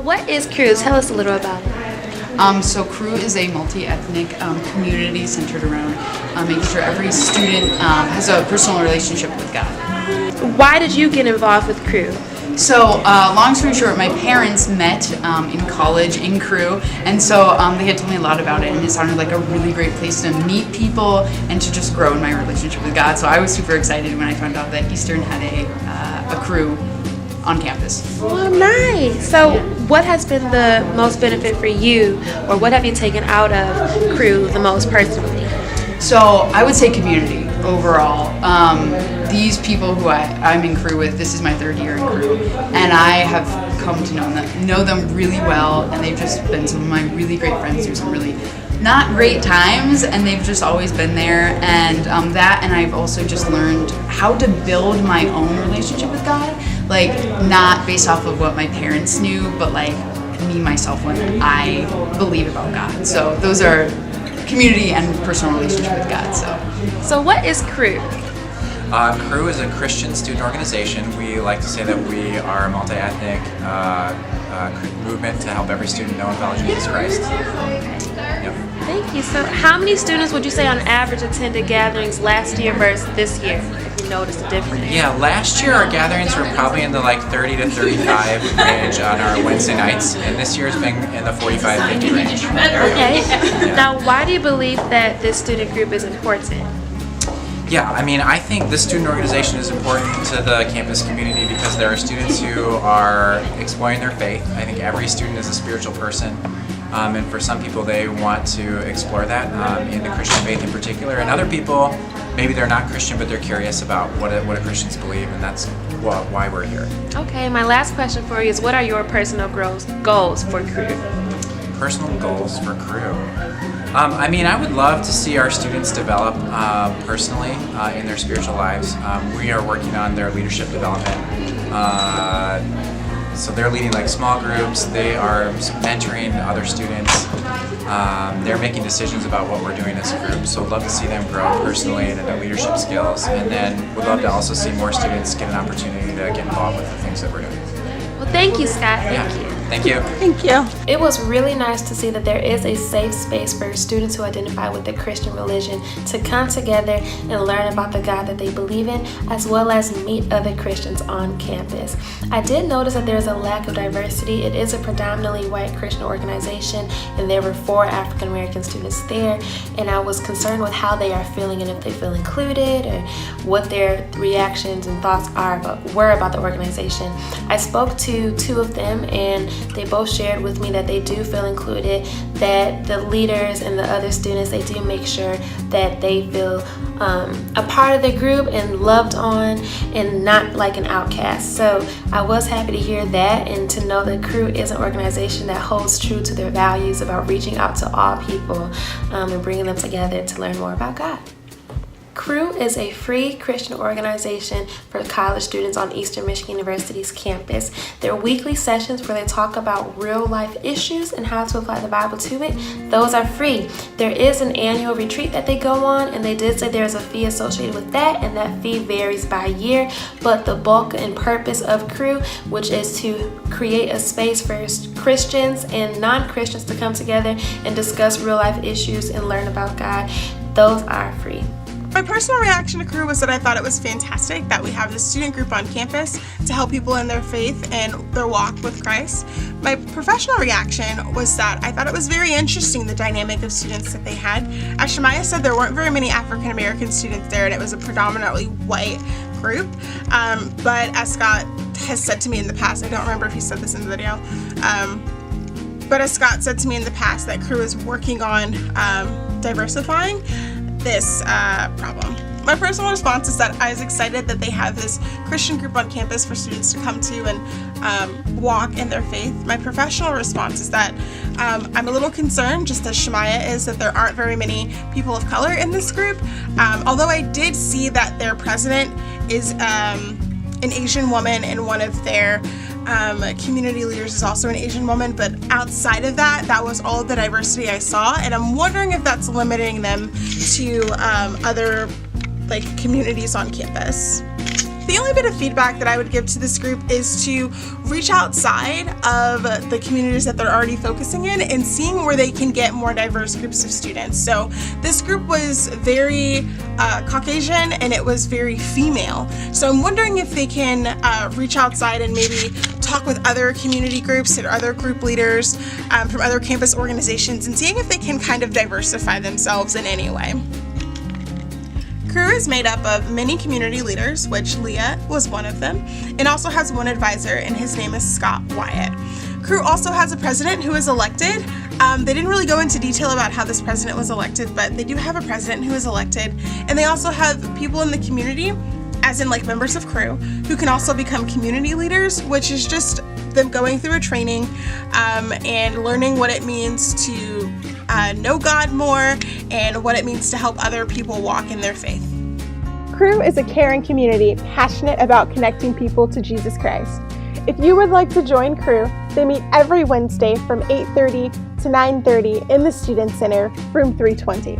what is Crew? Tell us a little about it. So Crew is a multi-ethnic community centered around making sure every student has a personal relationship with God. Why did you get involved with Crew? So, long story short, my parents met in college in Crew, and so they had told me a lot about it, and it sounded like a really great place to meet people and to just grow in my relationship with God. So I was super excited when I found out that Eastern had a Crew on campus. Oh, nice. So what has been the most benefit for you, or what have you taken out of Crew the most personally? So I would say community overall. These people who I'm in Crew with, this is my third year in Crew, and I have come to know them really well, and they've just been some of my really great friends through some really not great times, and they've just always been there. And I've also just learned how to build my own relationship with God, like not based off of what my parents knew, but like me myself when I believe about God. So those are community and personal relationship with God. So what is Crew? Crew is a Christian student organization. We like to say that we are a multi-ethnic movement to help every student know and follow Jesus Christ. Yep. Thank you. So how many students would you say on average attended gatherings last year versus this year? If you noticed a difference? Yeah, last year our gatherings were probably in the 30 to 35 range on our Wednesday nights, and this year's been in the 45-50 range. Okay. Now, why do you believe that this student group is important? Yeah, I think the student organization is important to the campus community because there are students who are exploring their faith. I think every student is a spiritual person, and for some people they want to explore that in the Christian faith in particular, and other people, maybe they're not Christian but they're curious about what a Christians believe, and that's why we're here. Okay, my last question for you is, what are your personal goals for Crew? Personal goals for Crew? I would love to see our students develop personally in their spiritual lives. We are working on their leadership development. So they're leading small groups, they are mentoring other students, they're making decisions about what we're doing as a group. So I'd love to see them grow personally and in their leadership skills, and then we'd love to also see more students get an opportunity to get involved with the things that we're doing. Well, thank you, Scott. Thank you. Thank you. Thank you. It was really nice to see that there is a safe space for students who identify with the Christian religion to come together and learn about the God that they believe in, as well as meet other Christians on campus. I did notice that there is a lack of diversity. It is a predominantly white Christian organization, and there were 4 African American students there, and I was concerned with how they are feeling and if they feel included or what their reactions and thoughts were about the organization. I spoke to 2 of them, and they both shared with me that they do feel included, that the leaders and the other students, they do make sure that they feel a part of the group and loved on and not like an outcast. So I was happy to hear that, and to know that Crew is an organization that holds true to their values about reaching out to all people and bringing them together to learn more about God. Crew is a free Christian organization for college students on Eastern Michigan University's campus. Their weekly sessions where they talk about real life issues and how to apply the Bible to it, those are free. There is an annual retreat that they go on, and they did say there's a fee associated with that, and that fee varies by year. But the bulk and purpose of Crew, which is to create a space for Christians and non-Christians to come together and discuss real life issues and learn about God, those are free. My personal reaction to Crew was that I thought it was fantastic that we have this student group on campus to help people in their faith and their walk with Christ. My professional reaction was that I thought it was very interesting, the dynamic of students that they had. As Shemaiah said, there weren't very many African American students there, and it was a predominantly white group. But as Scott has said to me in the past, I don't remember if he said this in the video, but as Scott said to me in the past, that Crew is working on diversifying this problem. My personal response is that I was excited that they have this Christian group on campus for students to come to and walk in their faith. My professional response is that I'm a little concerned, just as Shemaiah is, that there aren't very many people of color in this group. Although I did see that their president is an Asian woman, and one of their community leaders is also an Asian woman, but outside of that, that was all the diversity I saw, and I'm wondering if that's limiting them to other communities on campus. The only bit of feedback that I would give to this group is to reach outside of the communities that they're already focusing in and seeing where they can get more diverse groups of students. So this group was very Caucasian and it was very female. So I'm wondering if they can reach outside and maybe talk with other community groups or other group leaders from other campus organizations and seeing if they can kind of diversify themselves in any way. Crew is made up of many community leaders, which Leah was one of them, and also has one advisor, and his name is Scott Wyatt. Crew also has a president who is elected. They didn't really go into detail about how this president was elected, but they do have a president who is elected, and they also have people in the community, as in like members of Crew, who can also become community leaders, which is just them going through a training and learning what it means to know God more and what it means to help other people walk in their faith. Crew is a caring community passionate about connecting people to Jesus Christ. If you would like to join Crew, they meet every Wednesday from 8:30 to 9:30 in the Student Center, room 320.